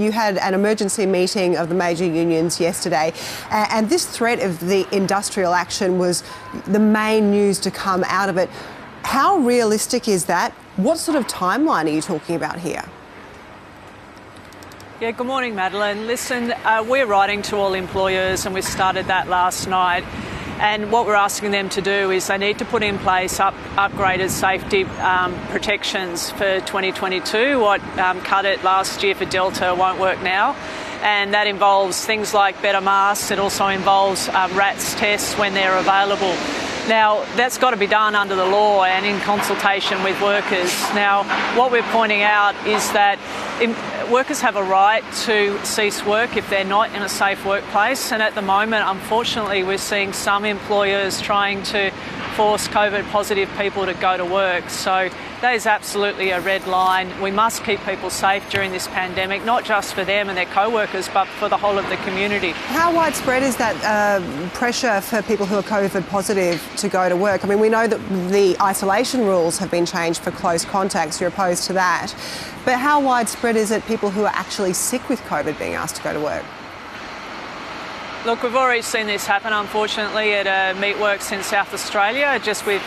you had an emergency meeting of the major unions yesterday, and this threat of the industrial action was the main news to come out of it. How realistic is that? What sort of timeline are you talking about here? Yeah, good morning, Madeline. Listen, we're writing to all employers, and we started that last night. And what we're asking them to do is they need to put in place upgraded safety protections for 2022. What cut it last year for Delta won't work now. And that involves things like better masks. It also involves RATS tests when they're available. Now, that's got to be done under the law and in consultation with workers. Now, what we're pointing out is that workers have a right to cease work if they're not in a safe workplace. And at the moment, unfortunately, we're seeing some employers trying to force COVID positive people to go to work. So that is absolutely a red line. We must keep people safe during this pandemic, not just for them and their co-workers, but for the whole of the community. How widespread is that pressure for people who are COVID positive to go to work? I mean, we know that the isolation rules have been changed for close contacts. You're opposed to that. But how widespread is it people who are actually sick with COVID being asked to go to work? Look, we've already seen this happen, unfortunately, at Meatworks in South Australia, just with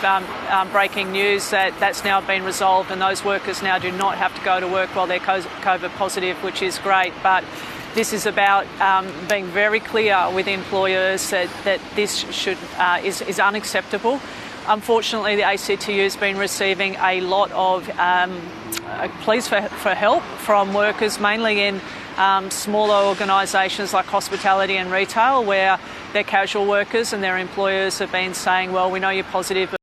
breaking news that that's now been resolved and those workers now do not have to go to work while they're COVID positive, which is great. But this is about being very clear with employers that this is unacceptable. Unfortunately, the ACTU has been receiving a lot of pleas for help from workers, mainly in smaller organisations like hospitality and retail, where they're casual workers and their employers have been saying, well, we know you're positive,